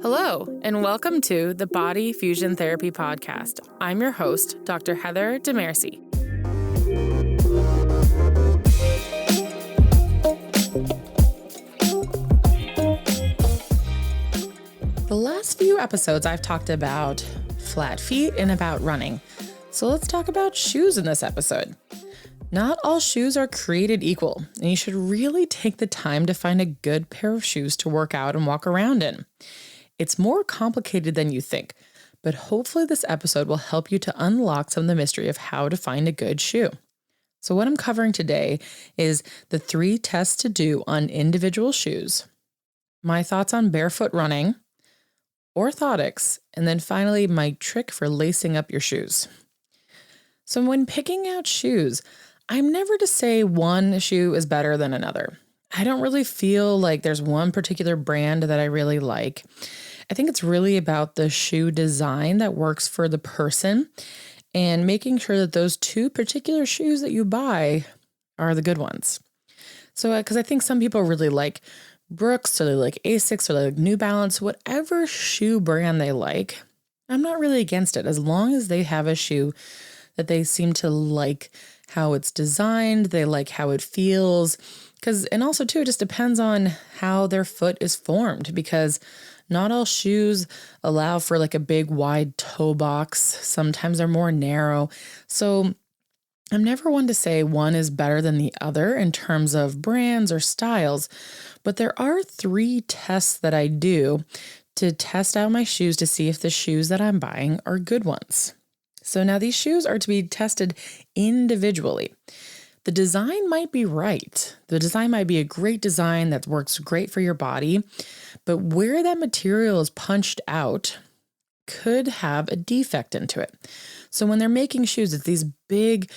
Hello, and welcome to the Body Fusion Therapy Podcast. I'm your host, Dr. Heather Demirci. The last few episodes, I've talked about flat feet and about running. So let's talk about shoes in this episode. Not all shoes are created equal, and you should really take the time to find a good pair of shoes to work out and walk around in. It's more complicated than you think, but hopefully this episode will help you to unlock some of the mystery of how to find a good shoe. So what I'm covering today is the 3 tests to do on individual shoes, my thoughts on barefoot running, orthotics, and then finally my trick for lacing up your shoes. So when picking out shoes, I'm never to say one shoe is better than another. I don't really feel like there's one particular brand that I really like. I think it's really about the shoe design that works for the person and making sure that those 2 particular shoes that you buy are the good ones. So, because I think some people really like Brooks or they like Asics or they like New Balance, whatever shoe brand they like, I'm not really against it as long as they have a shoe that they seem to like how it's designed, they like how it feels. And also too, it just depends on how their foot is formed because not all shoes allow for like a big wide toe box. Sometimes they're more narrow. So I'm never one to say one is better than the other in terms of brands or styles, but there are 3 tests that I do to test out my shoes to see if the shoes that I'm buying are good ones. So now these shoes are to be tested individually. The design might be right. The design might be a great design that works great for your body, but where that material is punched out could have a defect into it. So when they're making shoes, it's these big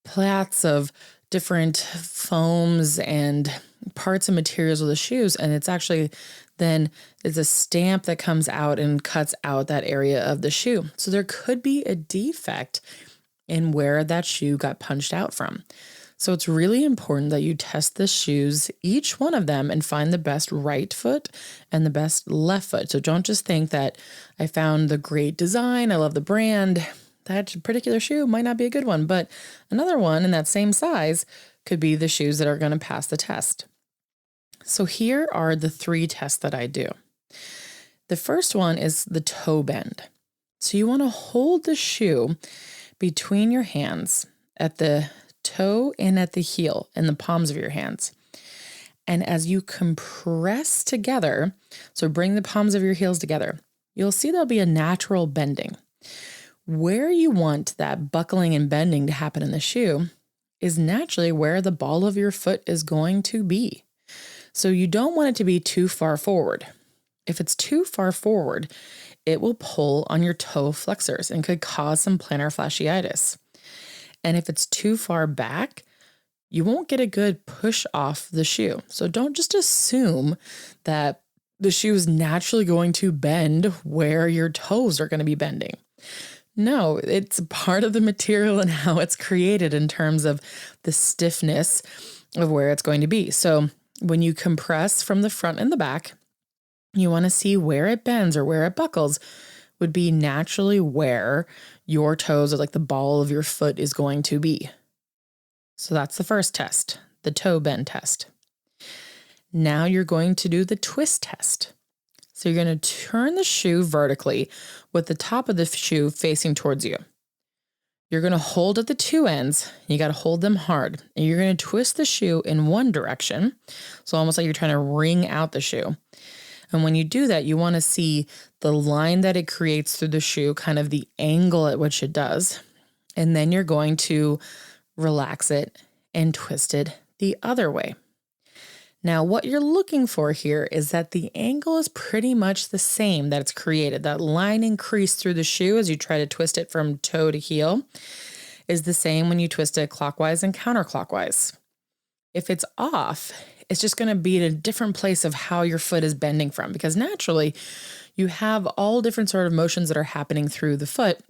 plats of different foams and parts and materials of the shoes, and it's actually then there's a stamp that comes out and cuts out that area of the shoe. So there could be a defect in where that shoe got punched out from. So it's really important that you test the shoes, each one of them, and find the best right foot and the best left foot. So don't just think that I found the great design, I love the brand, that particular shoe might not be a good one, but another one in that same size could be the shoes that are going to pass the test. So here are the 3 tests that I do. The first one is the toe bend. So you want to hold the shoe between your hands at the toe and at the heel in the palms of your hands. And as you compress together, so bring the palms of your heels together, you'll see there'll be a natural bending. Where you want that buckling and bending to happen in the shoe is naturally where the ball of your foot is going to be. So you don't want it to be too far forward. If it's too far forward, it will pull on your toe flexors and could cause some plantar fasciitis. And if it's too far back, you won't get a good push off the shoe. So don't just assume that the shoe is naturally going to bend where your toes are going to be bending. No, it's part of the material and how it's created in terms of the stiffness of where it's going to be. So when you compress from the front and the back, you want to see where it bends or where it buckles would be naturally where your toes or like the ball of your foot is going to be. So that's the first test, the toe bend test. Now you're going to do the twist test. So you're going to turn the shoe vertically with the top of the shoe facing towards you. You're going to hold at the 2 ends. You got to hold them hard. And you're going to twist the shoe in one direction. So almost like you're trying to wring out the shoe. And when you do that, you want to see the line that it creates through the shoe, kind of the angle at which it does. And then you're going to relax it and twist it the other way. Now, what you're looking for here is that the angle is pretty much the same that it's created. That line increase through the shoe as you try to twist it from toe to heel is the same when you twist it clockwise and counterclockwise. If it's off, it's just going to be at a different place of how your foot is bending from, because naturally you have all different sort of motions that are happening through the foot.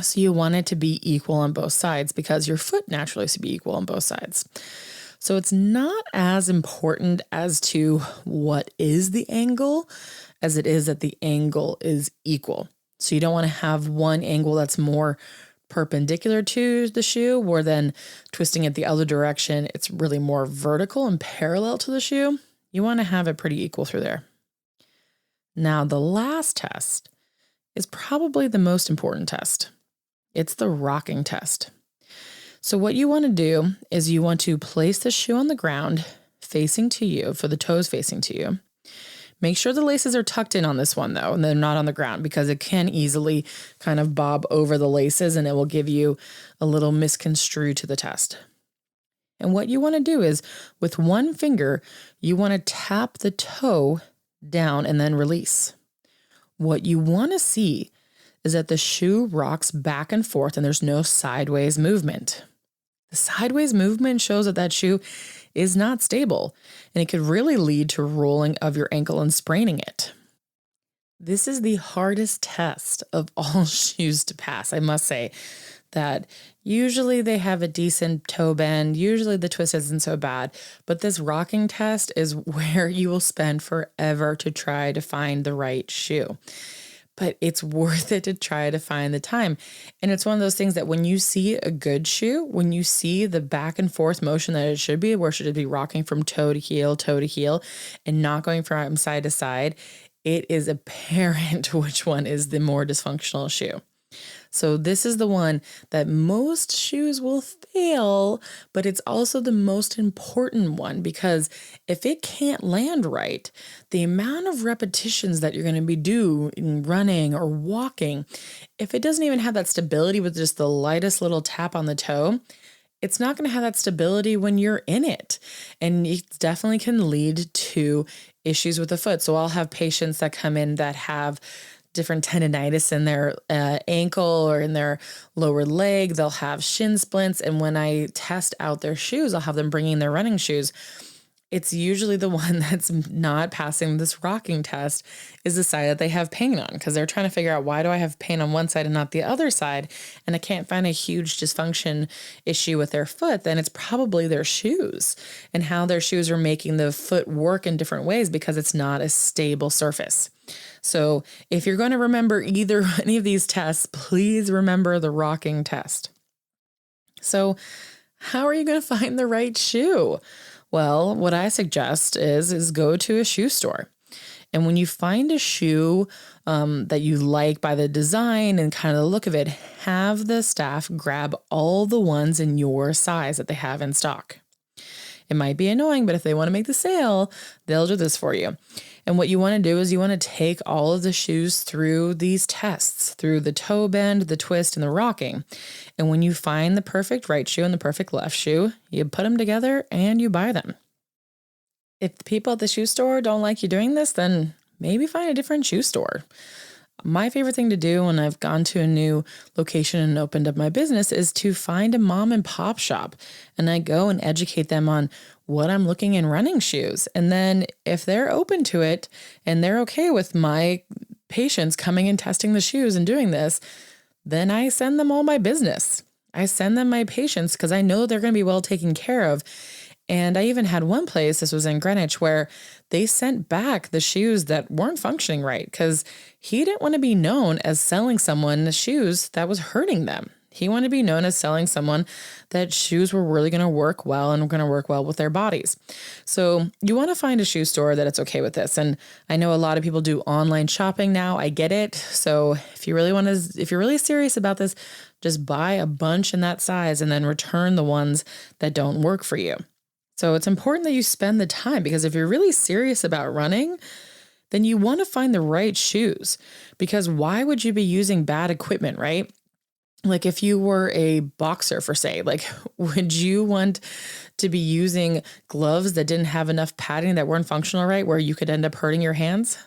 So you want it to be equal on both sides because your foot naturally is to be equal on both sides. So it's not as important as to what is the angle as it is that the angle is equal. So you don't want to have one angle that's more perpendicular to the shoe, or then twisting it the other direction, it's really more vertical and parallel to the shoe. You want to have it pretty equal through there. Now, the last test is probably the most important test. It's the rocking test. So what you want to do is you want to place the shoe on the ground facing to you, for the toes facing to you. Make sure the laces are tucked in on this one though, and they're not on the ground, because it can easily kind of bob over the laces and it will give you a little misconstrued to the test. And what you want to do is, with one finger, you want to tap the toe down and then release. What you want to see is that the shoe rocks back and forth and there's no sideways movement. The sideways movement shows that that shoe is not stable, and it could really lead to rolling of your ankle and spraining it. This is the hardest test of all shoes to pass. I must say that usually they have a decent toe bend. Usually the twist isn't so bad, but this rocking test is where you will spend forever to try to find the right shoe. But it's worth it to try to find the time. And it's one of those things that when you see a good shoe, when you see the back and forth motion that it should be, where should it be rocking from toe to heel, and not going from side to side, it is apparent which one is the more dysfunctional shoe. So this is the one that most shoes will fail, but it's also the most important one, because if it can't land right, the amount of repetitions that you're going to be doing running or walking, if it doesn't even have that stability with just the lightest little tap on the toe, it's not going to have that stability when you're in it. And it definitely can lead to issues with the foot. So I'll have patients that come in that have different tendinitis in their ankle or in their lower leg. They'll have shin splints. And when I test out their shoes, I'll have them bringing their running shoes. It's usually the one that's not passing this rocking test is the side that they have pain on, because they're trying to figure out, why do I have pain on one side and not the other side? And I can't find a huge dysfunction issue with their foot. Then it's probably their shoes and how their shoes are making the foot work in different ways, because it's not a stable surface. So if you're going to remember either any of these tests, please remember the rocking test. So how are you going to find the right shoe? Well, what I suggest is go to a shoe store. And when you find a shoe that you like by the design and kind of the look of it, have the staff grab all the ones in your size that they have in stock. It might be annoying, but if they want to make the sale, they'll do this for you. And what you want to do is you want to take all of the shoes through these tests, through the toe bend, the twist, and the rocking. And when you find the perfect right shoe and the perfect left shoe, you put them together and you buy them. If the people at the shoe store don't like you doing this, then maybe find a different shoe store. My favorite thing to do when I've gone to a new location and opened up my business is to find a mom and pop shop. And I go and educate them on what I'm looking in running shoes. And then if they're open to it and they're okay with my patients coming and testing the shoes and doing this, then I send them all my business. I send them my patients because I know they're going to be well taken care of. And I even had one place, this was in Greenwich, where they sent back the shoes that weren't functioning right because he didn't want to be known as selling someone the shoes that was hurting them. He wanted to be known as selling someone that shoes were really going to work well and going to work well with their bodies. So you want to find a shoe store that it's okay with this. And I know a lot of people do online shopping now. I get it. So if you're really serious about this, just buy a bunch in that size and then return the ones that don't work for you. So it's important that you spend the time, because if you're really serious about running, then you want to find the right shoes, because why would you be using bad equipment, right? Like if you were a boxer, for say, like, would you want to be using gloves that didn't have enough padding, that weren't functional right, where you could end up hurting your hands?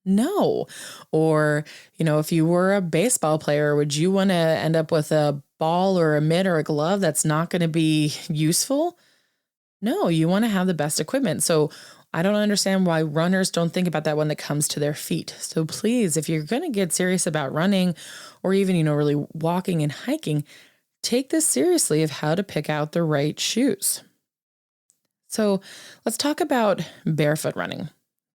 No. Or, if you were a baseball player, would you want to end up with a ball or a mitt or a glove that's not going to be useful? No, you want to have the best equipment. So I don't understand why runners don't think about that when it comes to their feet. So please, if you're going to get serious about running or even, really walking and hiking, take this seriously of how to pick out the right shoes. So let's talk about barefoot running.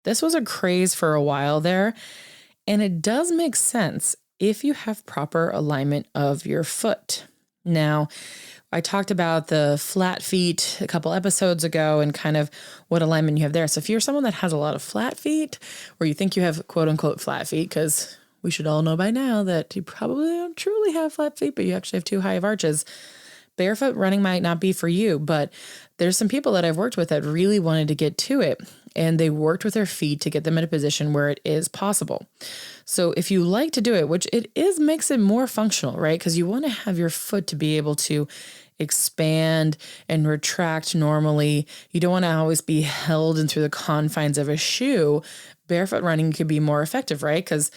This was a craze for a while there, and it does make sense if you have proper alignment of your foot. Now, I talked about the flat feet a couple episodes ago and kind of what alignment you have there. So if you're someone that has a lot of flat feet, or you think you have quote unquote flat feet, because we should all know by now that you probably don't truly have flat feet, but you actually have too high of arches, barefoot running might not be for you. But there's some people that I've worked with that really wanted to get to it, and they worked with their feet to get them in a position where it is possible. So if you like to do it, which it is, makes it more functional, right? Because you want to have your foot to be able to expand and retract normally. You don't want to always be held in through the confines of a shoe. Barefoot running could be more effective, right? Because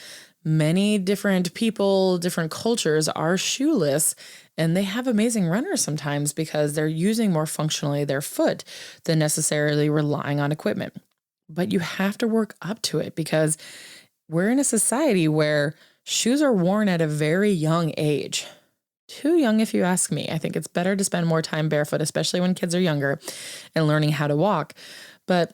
many different people, different cultures are shoeless, and they have amazing runners sometimes because they're using more functionally their foot than necessarily relying on equipment. But you have to work up to it because we're in a society where shoes are worn at a very young age. Too young, if you ask me. I think it's better to spend more time barefoot, especially when kids are younger and learning how to walk. But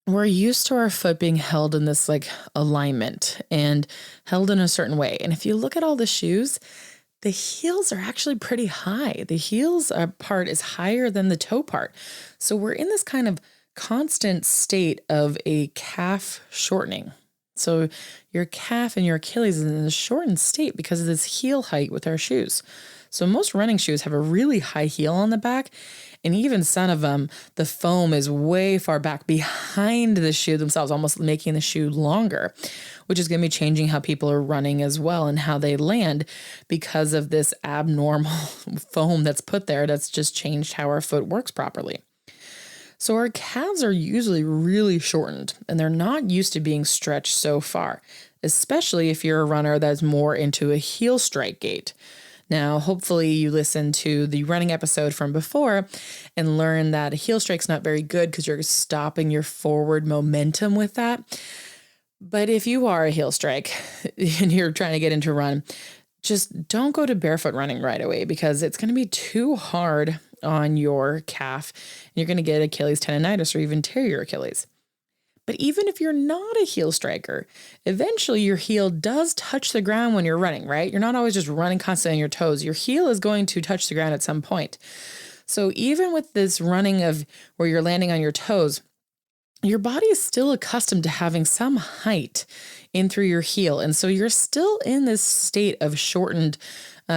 we're used to our foot being held in this like alignment and held in a certain way. And if you look at all the shoes, the heels are actually pretty high. The heels part is higher than the toe part. So we're in this kind of constant state of a calf shortening. So your calf and your Achilles is in a shortened state because of this heel height with our shoes. So most running shoes have a really high heel on the back, and even some of them, the foam is way far back behind the shoe themselves, almost making the shoe longer, which is going to be changing how people are running as well and how they land because of this abnormal foam that's put there that's just changed how our foot works properly. So our calves are usually really shortened, and they're not used to being stretched so far, especially if you're a runner that's more into a heel strike gait. Now, hopefully you listened to the running episode from before and learned that a heel strike's not very good because you're stopping your forward momentum with that. But if you are a heel strike and you're trying to get into run, just don't go to barefoot running right away because it's going to be too hard on your calf. And you're going to get Achilles tendonitis or even tear your Achilles. But even if you're not a heel striker, eventually your heel does touch the ground when you're running, right? You're not always just running constantly on your toes. Your heel is going to touch the ground at some point. So even with this running of where you're landing on your toes, your body is still accustomed to having some height in through your heel. And so you're still in this state of shortened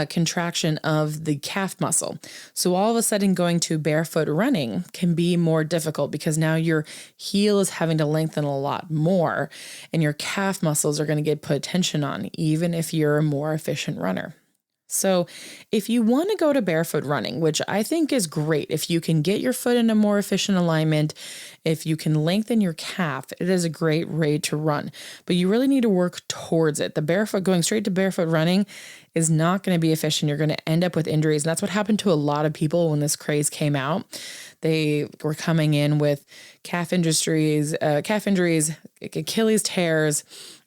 contraction of the calf muscle. So all of a sudden going to barefoot running can be more difficult because now your heel is having to lengthen a lot more and your calf muscles are going to get put tension on, even if you're a more efficient runner. So if you want to go to barefoot running, which I think is great, if you can get your foot in a more efficient alignment, if you can lengthen your calf, it is a great way to run, but you really need to work towards it. Going straight to barefoot running is not going to be efficient. You're going to end up with injuries. And that's what happened to a lot of people when this craze came out. They were coming in with calf injuries, Achilles tears,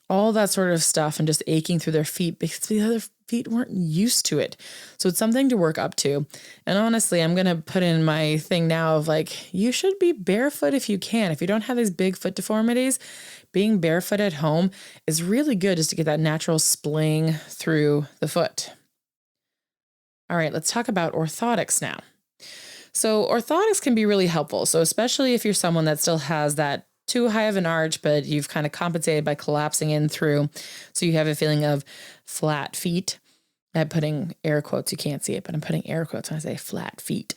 all that sort of stuff, and just aching through their feet because the other feet weren't used to it. So it's something to work up to. And honestly, I'm going to put in my thing now of like, you should be barefoot if you can. If you don't have these big foot deformities, being barefoot at home is really good just to get that natural spling through the foot. All right, let's talk about orthotics now. So orthotics can be really helpful. So especially if you're someone that still has that too high of an arch, but you've kind of compensated by collapsing in through. So you have a feeling of flat feet. I'm putting air quotes. You can't see it, but I'm putting air quotes when I say flat feet.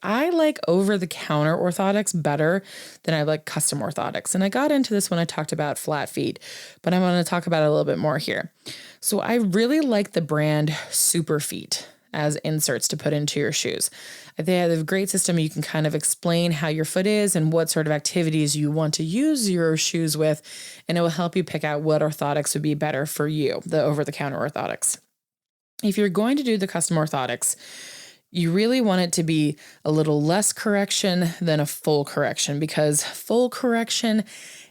I like over-the-counter orthotics better than I like custom orthotics. And I got into this when I talked about flat feet, but I'm going to talk about it a little bit more here. So I really like the brand Super Feet as inserts to put into your shoes. They have a great system. You can kind of explain how your foot is and what sort of activities you want to use your shoes with, and it will help you pick out what orthotics would be better for you, the over-the-counter orthotics. If you're going to do the custom orthotics, you really want it to be a little less correction than a full correction, because full correction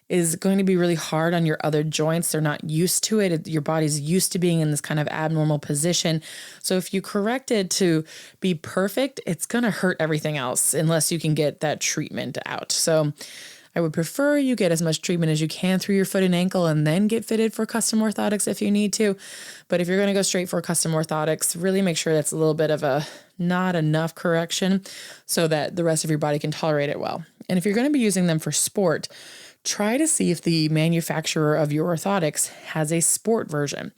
is going to be really hard on your other joints. They're not used to it. Your body's used to being in this kind of abnormal position. So if you correct it to be perfect, it's going to hurt everything else unless you can get that treatment out. So I would prefer you get as much treatment as you can through your foot and ankle and then get fitted for custom orthotics if you need to. But if you're going to go straight for custom orthotics, really make sure that's a little bit of a not enough correction so that the rest of your body can tolerate it well. And if you're going to be using them for sport, try to see if the manufacturer of your orthotics has a sport version.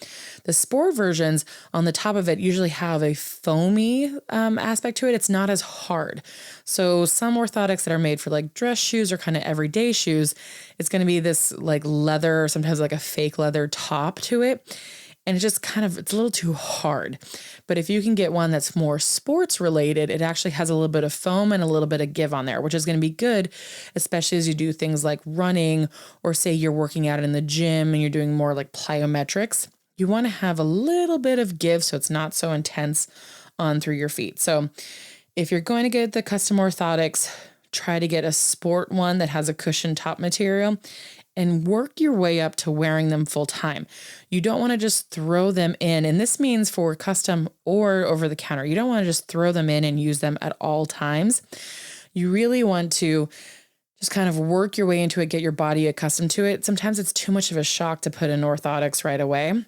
The sport versions on the top of it usually have a foamy aspect to it. It's not as hard. So some orthotics that are made for like dress shoes or kind of everyday shoes, it's going to be this like leather, or sometimes like a fake leather top to it. And it's just it's a little too hard. But if you can get one that's more sports related, it actually has a little bit of foam and a little bit of give on there, which is going to be good, especially as you do things like running, or say you're working out in the gym and you're doing more like plyometrics. You want to have a little bit of give so it's not so intense on through your feet. So if you're going to get the custom orthotics, try to get a sport one that has a cushion top material and work your way up to wearing them full time. You don't want to just throw them in, and this means for custom or over the counter. You don't want to just throw them in and use them at all times. You really want to just kind of work your way into it, get your body accustomed to it. Sometimes it's too much of a shock to put in orthotics right away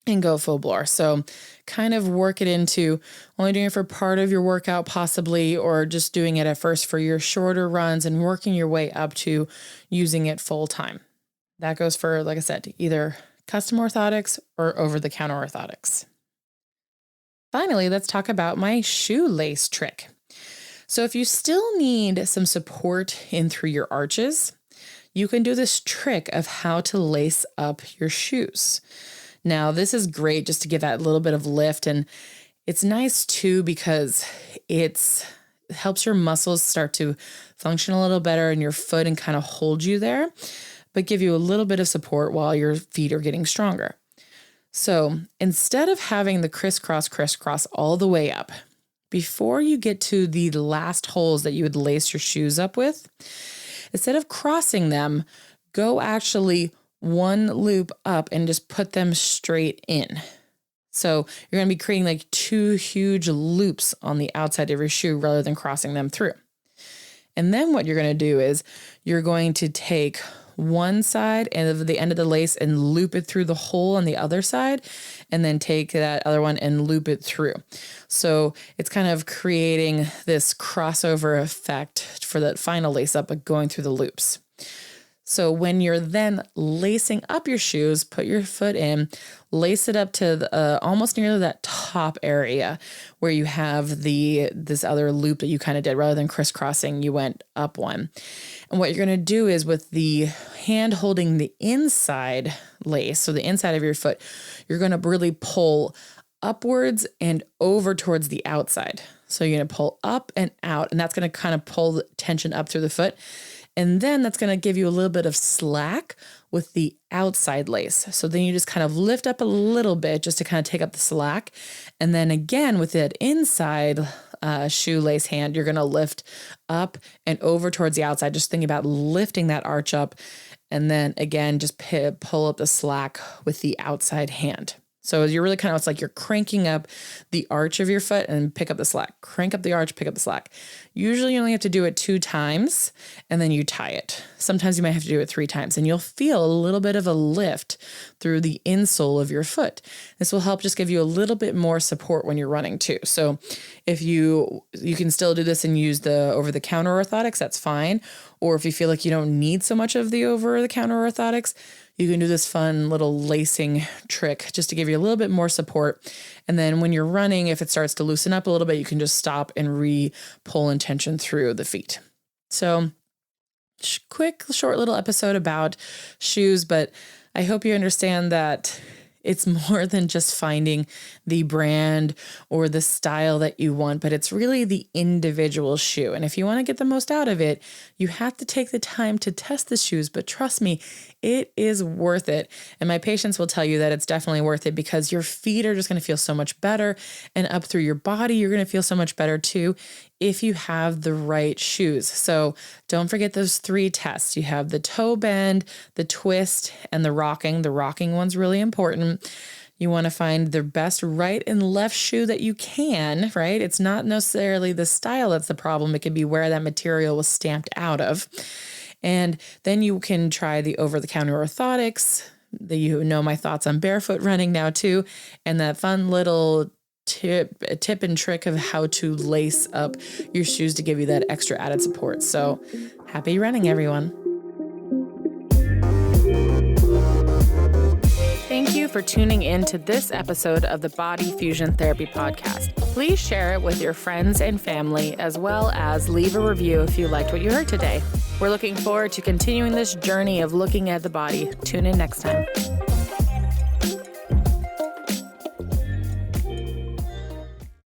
and go full bore. So kind of work it into only doing it for part of your workout possibly, or just doing it at first for your shorter runs and working your way up to using it full time. That goes for, like I said, either custom orthotics or over-the-counter orthotics. Finally, let's talk about my shoelace trick. So if you still need some support in through your arches, you can do this trick of how to lace up your shoes. Now, this is great just to give that little bit of lift, and it's nice too because it helps your muscles start to function a little better in your foot and kind of hold you there, but give you a little bit of support while your feet are getting stronger. So instead of having the crisscross all the way up, before you get to the last holes that you would lace your shoes up with, instead of crossing them, go actually one loop up and just put them straight in. So you're going to be creating like two huge loops on the outside of your shoe rather than crossing them through. And then what you're going to do is you're going to take one side and of the end of the lace and loop it through the hole on the other side, and then take that other one and loop it through. So it's kind of creating this crossover effect for that final lace up, but going through the loops. So when you're then lacing up your shoes, put your foot in, lace it up to almost near that top area where you have this other loop that you kind of did. Rather than crisscrossing, you went up one. And what you're going to do is with the hand holding the inside lace, so the inside of your foot, you're going to really pull upwards and over towards the outside. So you're going to pull up and out, and that's going to kind of pull the tension up through the foot. And then that's going to give you a little bit of slack with the outside lace. So then you just kind of lift up a little bit just to kind of take up the slack. And then again, with that inside shoelace hand, you're going to lift up and over towards the outside. Just think about lifting that arch up. And then again, just pull up the slack with the outside hand. So you're really it's like you're cranking up the arch of your foot and pick up the slack. Crank up the arch, pick up the slack. Usually you only have to do it 2 times and then you tie it. Sometimes you might have to do it 3 times and you'll feel a little bit of a lift through the insole of your foot. This will help just give you a little bit more support when you're running too. So if you can still do this and use the over-the-counter orthotics, that's fine. Or if you feel like you don't need so much of the over-the-counter orthotics, you can do this fun little lacing trick just to give you a little bit more support. And then when you're running, if it starts to loosen up a little bit, you can just stop and re-pull in tension through the feet. So quick, short little episode about shoes, but I hope you understand that it's more than just finding the brand or the style that you want, but it's really the individual shoe. And if you want to get the most out of it, you have to take the time to test the shoes. But trust me, it is worth it. And my patients will tell you that it's definitely worth it because your feet are just going to feel so much better. And up through your body, you're going to feel so much better too if you have the right shoes. So don't forget those 3 tests. You have the toe bend, the twist, and the rocking. The rocking one's really important. You want to find the best right and left shoe that you can, right? It's not necessarily the style that's the problem. It could be where that material was stamped out of. And then you can try the over-the-counter orthotics. My thoughts on barefoot running now too. And that fun little tip and trick of how to lace up your shoes to give you that extra added support. So happy running, everyone. Thank you for tuning in to this episode of the Body Fusion Therapy Podcast. Please share it with your friends and family, as well as leave a review if you liked what you heard today. We're looking forward to continuing this journey of looking at the body. Tune in next time.